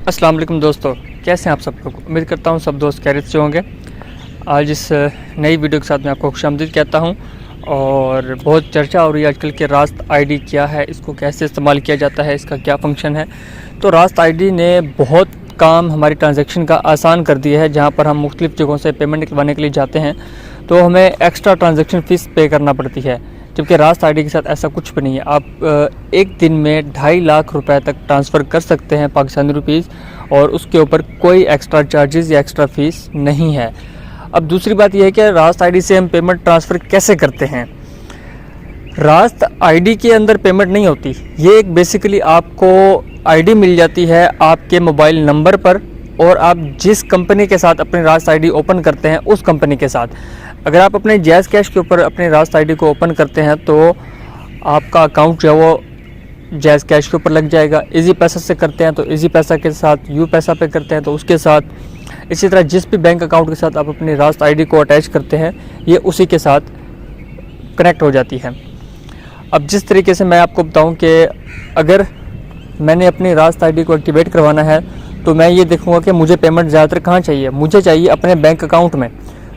अस्सलाम वालेकुम दोस्तों, कैसे हैं आप सब लोग। उम्मीद करता हूं सब दोस्त खैरियत से होंगे। आज इस नई वीडियो के साथ मैं आपको खुशामदीद कहता हूं। और बहुत चर्चा हो रही है आजकल के रास्त आईडी क्या है, इसको कैसे इस्तेमाल किया जाता है, इसका क्या फ़ंक्शन है। तो रास्त आईडी ने बहुत काम हमारी ट्रांजैक्शन का आसान कर दिया है। जहां पर हम मुख्तलिफ़ जगहों से पेमेंट निकलवाने के लिए जाते हैं तो हमें एक्स्ट्रा ट्रांजैक्शन फ़ीस पे करना पड़ती है, जबकि रास्त आईडी के साथ ऐसा कुछ भी नहीं है। आप एक दिन में 2.5 लाख रुपए तक ट्रांसफ़र कर सकते हैं पाकिस्तानी रुपीज़, और उसके ऊपर कोई एक्स्ट्रा चार्जेस या एक्स्ट्रा फ़ीस नहीं है। अब दूसरी बात यह है कि रास्त आईडी से हम पेमेंट ट्रांसफ़र कैसे करते हैं। रास्त आईडी के अंदर पेमेंट नहीं होती, ये एक बेसिकली आपको आईडी मिल जाती है आपके मोबाइल नंबर पर, और आप जिस कंपनी के साथ अपनी रास्त आईडी ओपन करते हैं उस कंपनी के साथ। अगर आप अपने जैज़ कैश के ऊपर अपनी रास्त आईडी को ओपन करते हैं तो आपका अकाउंट जो है वो जैज़ कैश के ऊपर लग जाएगा। इजी पैसा से करते हैं तो इजी पैसा के साथ, यू पैसा पे करते हैं तो उसके साथ, इसी तरह जिस भी बैंक अकाउंट के साथ आप अपनी रास्त आईडी को अटैच करते हैं ये उसी के साथ कनेक्ट हो जाती है। अब जिस तरीके से मैं आपको बताऊं कि अगर मैंने अपनी रास्त आईडी को एक्टिवेट करवाना है तो मैं ये देखूंगा कि मुझे पेमेंट ज़्यादातर कहाँ चाहिए। मुझे चाहिए अपने बैंक अकाउंट में,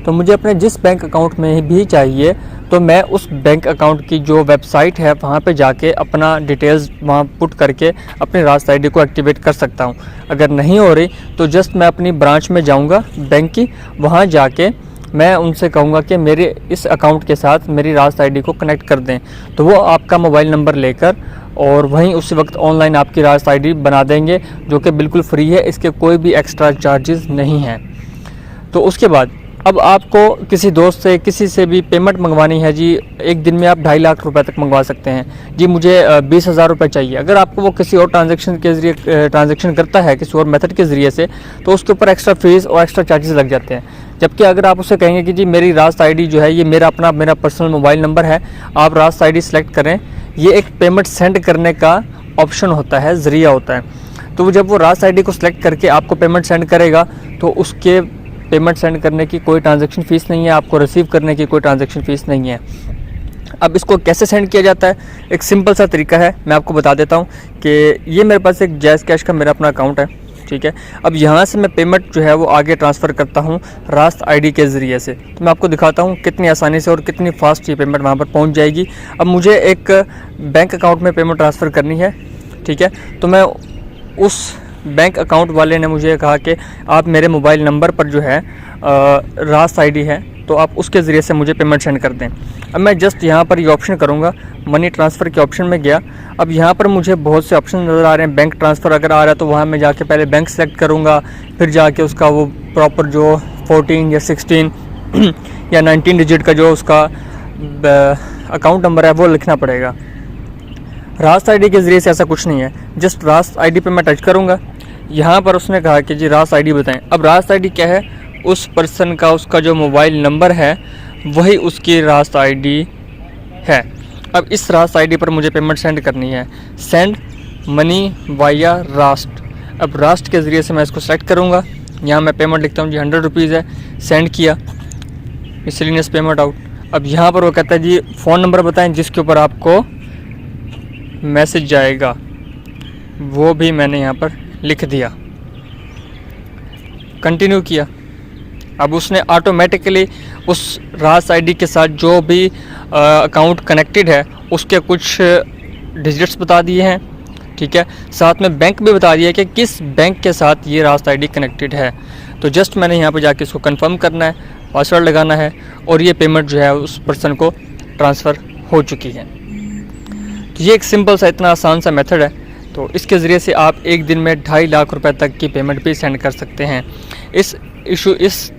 तो मुझे अपने जिस बैंक अकाउंट में भी चाहिए तो मैं उस बैंक अकाउंट की जो वेबसाइट है वहाँ पे जाके अपना डिटेल्स वहाँ पुट करके अपनी रास्त आईडी को एक्टिवेट कर सकता हूँ। अगर नहीं हो रही तो जस्ट मैं अपनी ब्रांच में जाऊँगा बैंक की, वहाँ जाके मैं उनसे कहूँगा कि मेरे इस अकाउंट के साथ मेरी रास्त आईडी को कनेक्ट कर दें, तो वो आपका मोबाइल नंबर लेकर और वहीं उसी वक्त ऑनलाइन आपकी रास्त आईडी बना देंगे, जो कि बिल्कुल फ्री है, इसके कोई भी एक्स्ट्रा चार्जेस नहीं हैं। तो उसके बाद अब आपको किसी दोस्त से, किसी से भी पेमेंट मंगवानी है जी, एक दिन में आप 2.5 लाख रुपए तक मंगवा सकते हैं जी, मुझे 20,000 रुपये चाहिए। अगर आपको वो किसी और ट्रांजैक्शन के ज़रिए ट्रांजैक्शन करता है, किसी और मेथड के ज़रिए से, तो उसके ऊपर एक्स्ट्रा फीस और एक्स्ट्रा चार्जेस लग जाते हैं। जबकि अगर आप उससे कहेंगे कि जी मेरी रास्त आईडी जो है ये मेरा पर्सनल मोबाइल नंबर है, आप रास्त आईडी सेलेक्ट करें, ये एक पेमेंट सेंड करने का ऑप्शन होता है, ज़रिया होता है। तो जब वो रास्त आईडी को सिलेक्ट करके आपको पेमेंट सेंड करेगा तो उसके पेमेंट सेंड करने की कोई ट्रांजैक्शन फ़ीस नहीं है, आपको रिसीव करने की कोई ट्रांजैक्शन फ़ीस नहीं है। अब इसको कैसे सेंड किया जाता है, एक सिंपल सा तरीका है, मैं आपको बता देता हूँ कि ये मेरे पास एक जैज़ कैश का मेरा अपना अकाउंट है, ठीक है। अब यहाँ से मैं पेमेंट जो है वो आगे ट्रांसफ़र करता हूँ रास्त आईडी के ज़रिए से। तो मैं आपको दिखाता हूँ कितनी आसानी से और कितनी फास्ट ये पेमेंट वहाँ पर पहुँच जाएगी। अब मुझे एक बैंक अकाउंट में पेमेंट ट्रांसफ़र करनी है, ठीक है। तो मैं उस बैंक अकाउंट वाले ने मुझे कहा कि आप मेरे मोबाइल नंबर पर जो है रास्त आईडी है, तो आप उसके ज़रिए से मुझे पेमेंट सेंड कर दें। अब मैं जस्ट यहाँ पर ये ऑप्शन करूँगा, मनी ट्रांसफ़र के ऑप्शन में गया। अब यहाँ पर मुझे बहुत से ऑप्शन नज़र आ रहे हैं। बैंक ट्रांसफ़र अगर आ रहा है तो वहाँ मैं जाके पहले बैंक सेलेक्ट करूँगा, फिर जाके उसका वो प्रॉपर जो 14 या 16 या 19 डिजिट का जो उसका अकाउंट नंबर है वो लिखना पड़ेगा। रास्त आईडी के ज़रिए से ऐसा कुछ नहीं है, जस्ट रास्त आईडी पे मैं टच करूँगा। यहाँ पर उसने कहा कि जी रास्त आईडी बताएं। अब रास्त आईडी क्या है, उस पर्सन का उसका जो मोबाइल नंबर है वही उसकी रास्त आईडी है। अब इस रास्त आईडी पर मुझे पेमेंट सेंड करनी है, सेंड मनी वाया रास्ट। अब रास्ट के ज़रिए से मैं इसको सेलेक्ट करूँगा, यहाँ मैं पेमेंट लिखता हूँ जी 100 रुपीज़ है, सेंड किया, मिसलेनियस पेमेंट आउट। अब यहाँ पर वो कहता है जी फ़ोन नंबर बताएं जिसके ऊपर आपको मैसेज जाएगा, वो भी मैंने यहाँ पर लिख दिया, कंटिन्यू किया। अब उसने ऑटोमेटिकली उस रास्त आईडी के साथ जो भी अकाउंट कनेक्टेड है उसके कुछ डिजिट्स बता दिए हैं, ठीक है। साथ में बैंक भी बता दिया कि किस बैंक के साथ ये रास्त आईडी कनेक्टेड है। तो जस्ट मैंने यहाँ पर जाके इसको कंफर्म करना है, पासवर्ड लगाना है, और ये पेमेंट जो है उस पर्सन को ट्रांसफ़र हो चुकी है। तो ये एक सिंपल सा, इतना आसान सा मेथड है। तो इसके ज़रिए से आप एक दिन में 2.5 लाख रुपए तक की पेमेंट भी सेंड कर सकते हैं। इस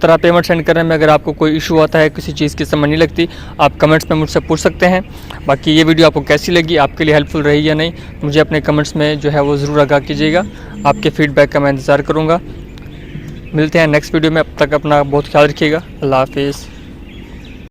तरह पेमेंट सेंड करने में अगर आपको कोई इशू आता है, किसी चीज़ की समझ नहीं लगती, आप कमेंट्स में मुझसे पूछ सकते हैं। बाकी ये वीडियो आपको कैसी लगी, आपके लिए हेल्पफुल रही या नहीं, मुझे अपने कमेंट्स में जो है वो ज़रूर आगाह कीजिएगा। आपके फ़ीडबैक का मैं इंतज़ार करूँगा। मिलते हैं नेक्स्ट वीडियो में, अब तक अपना बहुत ख्याल रखिएगा। अल्लाह हाफिज़।